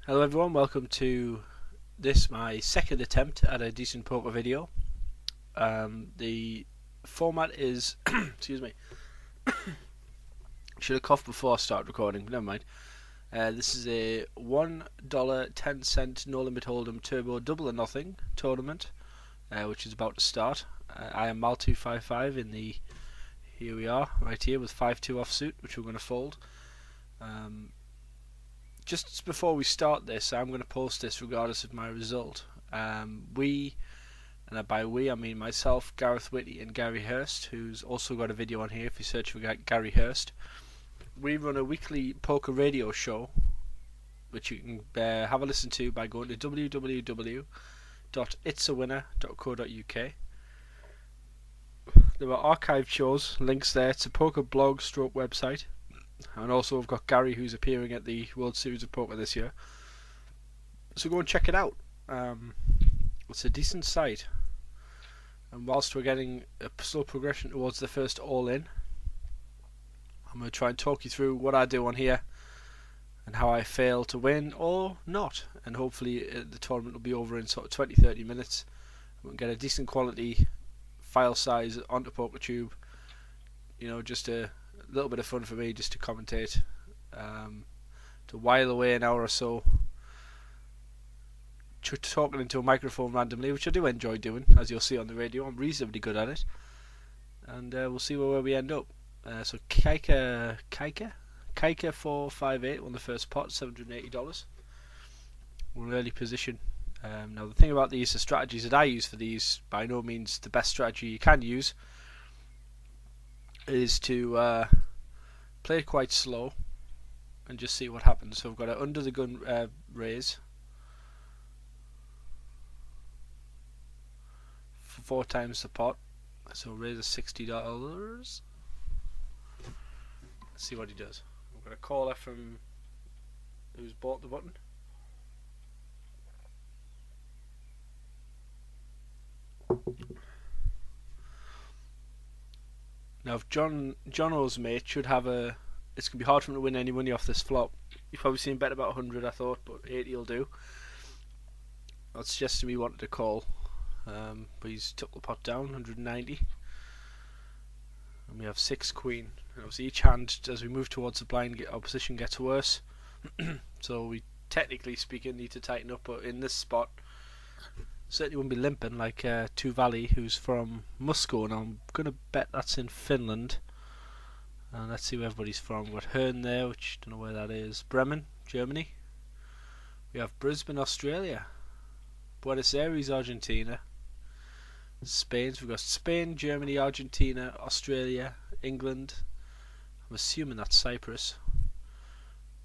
Hello everyone, welcome to this, my second attempt at a decent poker video. The format is, excuse me, should have coughed before I started recording, but never mind. This is a $1.10 no limit hold'em turbo double or nothing tournament, which is about to start. I am mal255 in the, here we are, right here with 5-2 offsuit, which we're going to fold. Just before we start this, I'm going to post this regardless of my result. We, and by we I mean myself, Gareth Whitty and Gary Hurst, who's also got a video on here if you search for Gary Hurst. We run a weekly poker radio show, which you can have a listen to by going to www.itsawinner.co.uk. There are archived shows, links there. It's a poker blog stroke website. And also we've got Gary, who's appearing at the World Series of Poker this year. So go and check it out. It's a decent site. And whilst we're getting a slow progression towards the first all-in, I'm going to try and talk you through what I do on here and how I fail to win or not. And hopefully the tournament will be over in sort of 20-30 minutes. We'll get a decent quality file size onto PokerTube. You know, just a little bit of fun for me, just to commentate, to while away an hour or so talking into a microphone randomly, which I do enjoy doing, as you'll see on the radio. I'm reasonably good at it, and we'll see where we end up. So Kaika 458 won the first pot, $780. We're in early position. Now the thing about these, the strategies that I use for these, by no means the best strategy you can use, is to play it quite slow and just see what happens. So I've got an under the gun raise for 4 times the pot, so raise is $60. Let's see what he does. I've got a caller from who's bought the button. Now, if John O's mate should have a, it's going to be hard for him to win any money off this flop. You've probably seen bet about 100, I thought, but 80 will do. That suggested me wanted to call, but he's took the pot down, 190. And we have 6 queen. And obviously each hand, as we move towards the blind, our position gets worse. So we, technically speaking, need to tighten up, but in this spot, certainly wouldn't be limping like Tuvali, who's from Moscow, and I'm going to bet that's in Finland. And let's see where everybody's from. We've got Herne there, which don't know where that is. Bremen, Germany. We have Brisbane, Australia. Buenos Aires, Argentina. Spain. So we've got Spain, Germany, Argentina, Australia, England. I'm assuming that's Cyprus.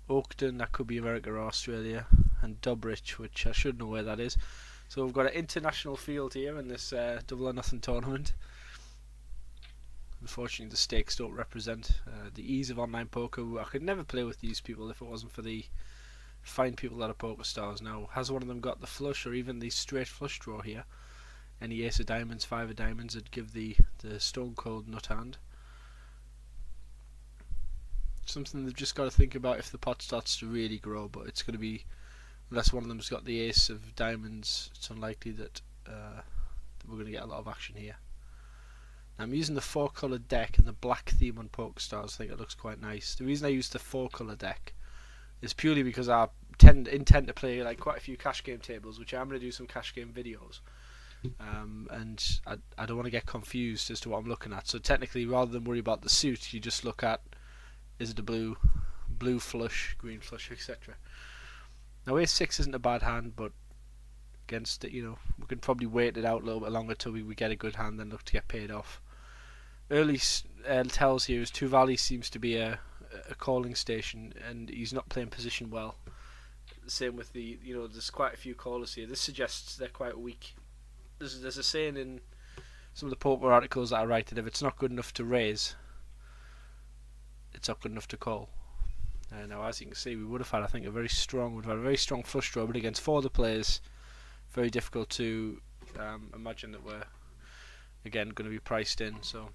Oakden, that could be America or Australia. And Dobrich, which I should know where that is. So we've got an international field here in this double or nothing tournament. Unfortunately, the stakes don't represent the ease of online poker. I could never play with these people if it wasn't for the fine people that are Pokerstars. Now, has one of them got the flush or even the straight flush draw here? Any ace of diamonds, 5 of diamonds would give the stone cold nut hand. Something they've just got to think about if the pot starts to really grow, but it's going to be, unless one of them's got the ace of diamonds, it's unlikely that we're going to get a lot of action here. Now, I'm using the 4-colour deck and the black theme on Pokerstars. I think it looks quite nice. The reason I use the 4-colour deck is purely because I intend to play like quite a few cash game tables, which I'm going to do some cash game videos. And I don't want to get confused as to what I'm looking at. So technically, rather than worry about the suit, you just look at, is it a blue flush, green flush, etc. Now, ace-6 isn't a bad hand, but against it, you know, we can probably wait it out a little bit longer till we get a good hand, then look to get paid off. Early tells here is Tuvali seems to be a calling station, and he's not playing position well. Same with the, you know, there's quite a few callers here. This suggests they're quite weak. There's a saying in some of the poker articles that I write that if it's not good enough to raise, it's not good enough to call. Now, as you can see, we would have had, I think, a very strong flush draw, but against 4 other players, very difficult to imagine that we're again going to be priced in. So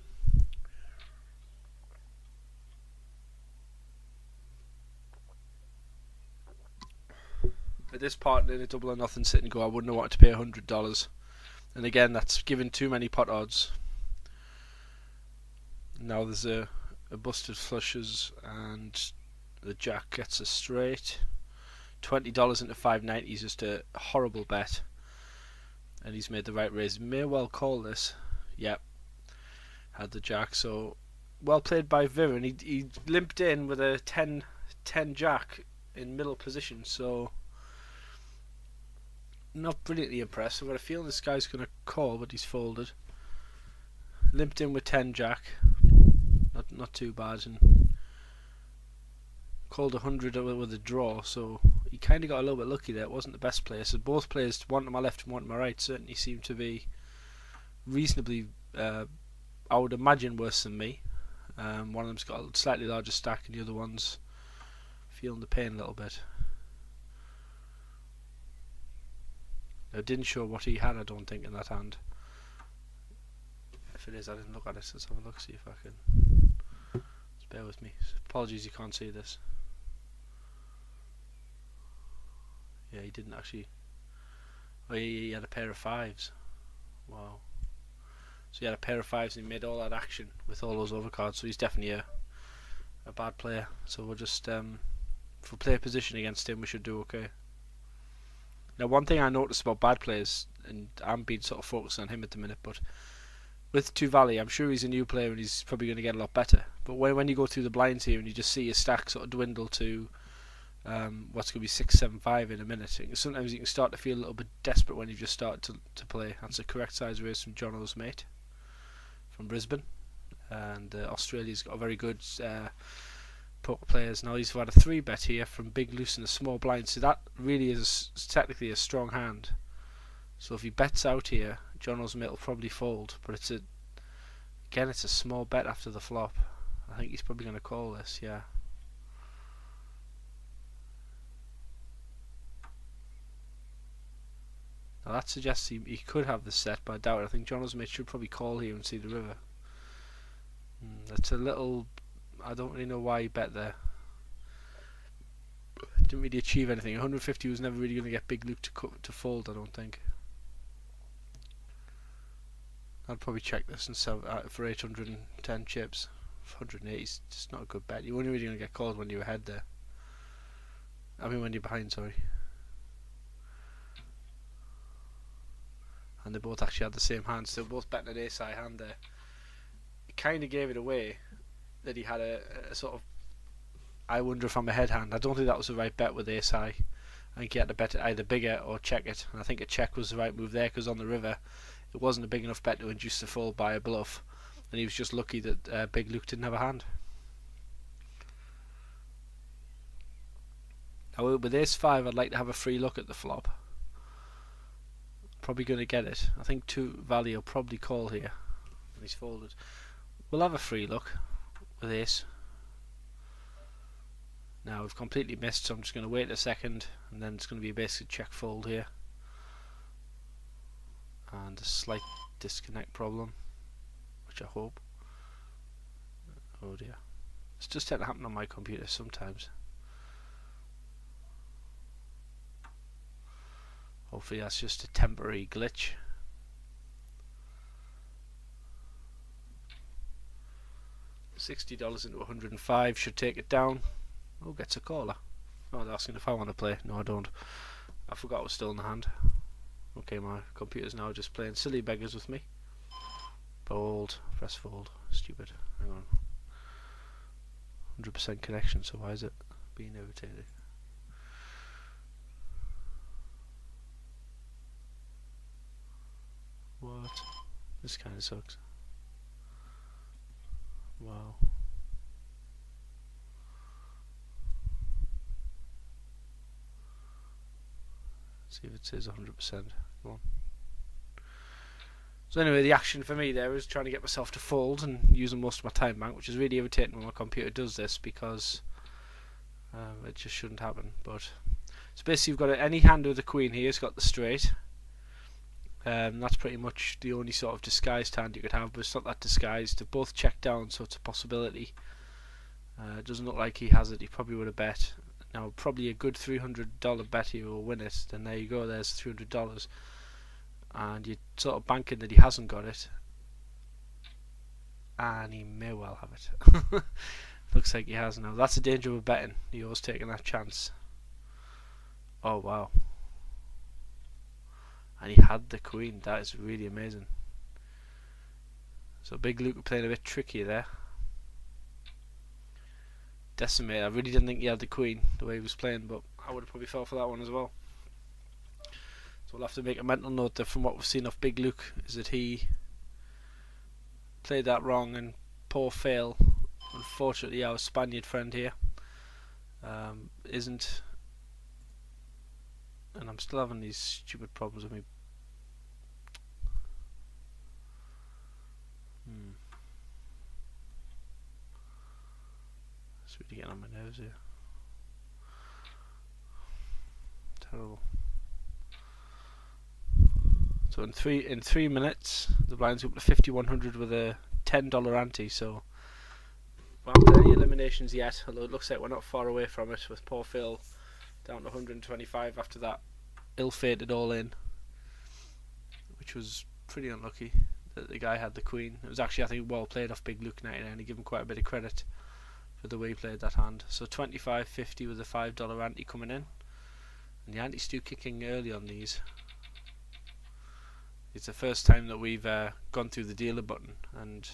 At this part in a double or nothing sit and go, I wouldn't have wanted to pay $100. And again, that's given too many pot odds. Now there's a busted flushes and the jack gets a straight. $20 into 590 is just a horrible bet. And he's made the right raise. May well call this. Yep. Had the jack, so well played by Viren. He limped in with a 10 jack in middle position, so not brilliantly impressed. I've got a feeling this guy's going to call, but he's folded. Limped in with 10 jack. Not too bad, and called 100 with a draw, so he kind of got a little bit lucky there. It wasn't the best player, so both players, one to my left and one to my right, certainly seem to be reasonably, I would imagine, worse than me. One of them's got a slightly larger stack and the other one's feeling the pain a little bit. Now, it didn't show what he had, I don't think, in that hand. If it is, I didn't look at it. Let's have a look, see if I can. Just bear with me. Apologies, you can't see this. Yeah, he didn't actually. Oh, he had a pair of fives. Wow. So he had a pair of fives and he made all that action with all those overcards. So he's definitely a bad player. So we'll just for player position against him, we should do okay. Now, one thing I noticed about bad players, and I'm being sort of focused on him at the minute, but with Tuvali, I'm sure he's a new player and he's probably going to get a lot better. But when you go through the blinds here and you just see his stack sort of dwindle to what's going to be 6-7-5 in a minute, sometimes you can start to feel a little bit desperate when you've just started to play. That's a correct size raise from John O's mate from Brisbane, and Australia's got a very good poker players. Now he's had a 3-bet here from big loose and a small blind, so that really is technically a strong hand. So if he bets out here, John O's mate will probably fold, but it's a small bet after the flop. I think he's probably going to call this, yeah. Now that suggests he could have the set, but I doubt it. I think John O's mate should probably call here and see the river. That's a little. I don't really know why he bet there. Didn't really achieve anything. 150 was never really going to get Big Luke to fold, I don't think. I'd probably check this and sell for 810 chips. 180 is just not a good bet. You're only really going to get called when you're ahead there. I mean, when you're behind, sorry. And they both actually had the same hand, so both betting an ace-high hand there. He kind of gave it away that he had a sort of, I wonder if I'm a head hand. I don't think that was the right bet with ace-high. I think he had to bet it either bigger or check it, and I think a check was the right move there, because on the river it wasn't a big enough bet to induce the fold by a bluff, and he was just lucky that Big Luke didn't have a hand. Now with ace-5 I'd like to have a free look at the flop. Probably going to get it. I think Tuvali will probably call here, and he's folded. We'll have a free look with ace. Now we've completely missed, so I'm just going to wait a second, and then it's going to be a basic check fold here, and a slight disconnect problem, which I hope. Oh dear, it's just tend to happen on my computer sometimes. Hopefully that's just a temporary glitch. $60 into 105 should take it down. Oh, gets a caller. Oh, they're asking if I want to play. No, I don't. I forgot I was still in the hand. Okay, my computer's now just playing silly beggars with me. Fold. Press fold. Stupid. Hang on. 100% connection, so why is it being irritated? What? This kind of sucks. Wow. See if it says 100%. Come on. So anyway, the action for me there is trying to get myself to fold and using most of my time bank, which is really irritating when my computer does this, because it just shouldn't happen. But so basically, you've got any hand with the queen here. It's got the straight. That's pretty much the only sort of disguised hand you could have, but it's not that disguised. They're both checked down, so it's a possibility. It doesn't look like he has it. He probably would have bet. Now probably a good $300 bet he will win it. Then there you go. There's $300, and you're sort of banking that he hasn't got it, and he may well have it. Looks like he has now. That's the danger of betting. You're always taking that chance. Oh wow! And he had the queen. That is really amazing. So Big Luke playing a bit tricky there. Decimate. I really didn't think he had the queen the way he was playing, but I would have probably fell for that one as well. So we'll have to make a mental note that from what we've seen of Big Luke is that he played that wrong, and poor fail. Unfortunately, our Spaniard friend here isn't, and I'm still having these stupid problems with me. It's really getting on my nerves here. Terrible. So in three minutes, the blind's up to 5,100 with a $10 ante. So we haven't had any eliminations yet, although it looks like we're not far away from it, with poor Phil down to 125 after that ill-fated all-in, which was pretty unlucky that the guy had the queen. It was actually, I think, well played off Big Luke 99. He gave him quite a bit of credit for the way he played that hand. So 25.50 with a $5 ante coming in, and the ante's still kicking early on these. It's the first time that we've gone through the dealer button, and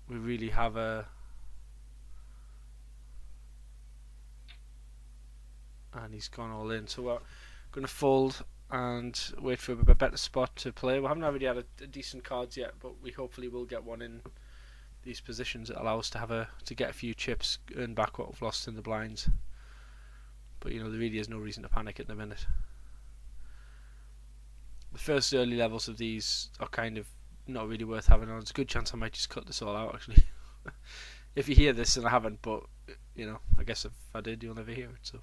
we really have a and he's gone all in. So we're going to fold and wait for a better spot to play. We haven't really had a decent cards yet, but we hopefully will get one in these positions that allow us to have to get a few chips, earn back what we've lost in the blinds. But you know, there really is no reason to panic at the minute. The first early levels of these are kind of not really worth having on. There's a good chance I might just cut this all out actually. If you hear this, and I haven't, but you know, I guess if I did, you'll never hear it. So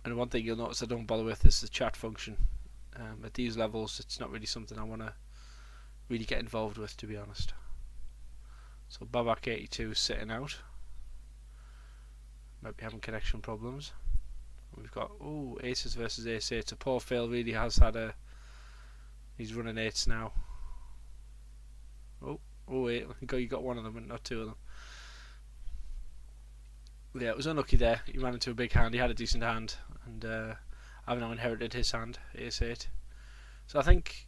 and one thing you'll notice I don't bother with is the chat function. At these levels, it's not really something I want to really get involved with, to be honest. So Babak82 is sitting out. Might be having connection problems. We've got aces versus ace 8. So poor Phil really has had he's running 8s now. Wait, you got one of them and not two of them. Yeah, it was unlucky there. He ran into a big hand. He had a decent hand, and I've now inherited his hand, ace 8. So I think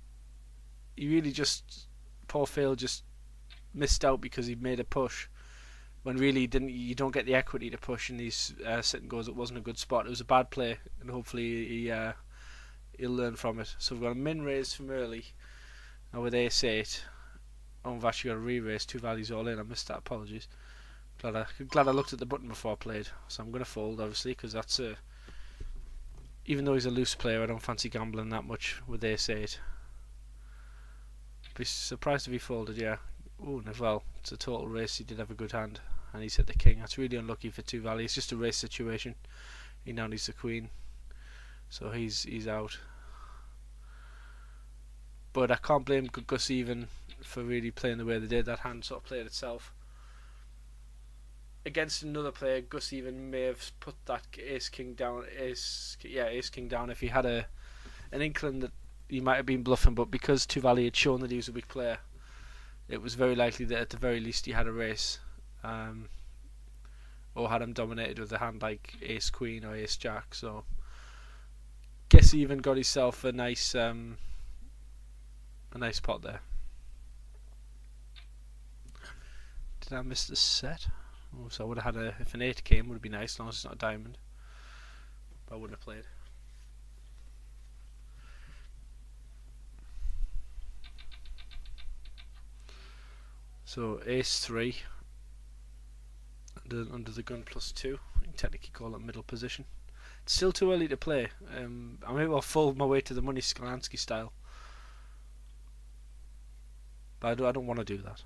he really poor Phil just missed out because he made a push when really you don't get the equity to push in these sit and goes. It wasn't a good spot. It was a bad play, and hopefully he'll learn from it. So we've got a min raise from early now with ace 8. Oh, we've actually got a re-raise, 2 values all in. I missed that, apologies. Glad I looked at the button before I played. So I'm going to fold, obviously, because that's even though he's a loose player, I don't fancy gambling that much with ace 8. Be surprised if he folded, yeah. Well, it's a total race. He did have a good hand, and he's hit the king. That's really unlucky for 2 values. It's just a race situation. He now needs the queen, so he's out. But I can't blame Gus even for really playing the way they did. That hand sort of played itself. Against another player, Gus even may have put that ace king down if he had an inkling that he might have been bluffing, but because Tuvali had shown that he was a weak player, it was very likely that at the very least he had a race, or had him dominated with a hand like ace queen or ace jack. So guess he even got himself a nice pot there. Did I miss the set? So I would have had if an 8 came, would be nice, as long as it's not a diamond. But I wouldn't have played. So ace 3 under the gun +2. You can technically call it middle position. It's still too early to play. I may well fold my way to the money Skalansky style, but I don't want to do that.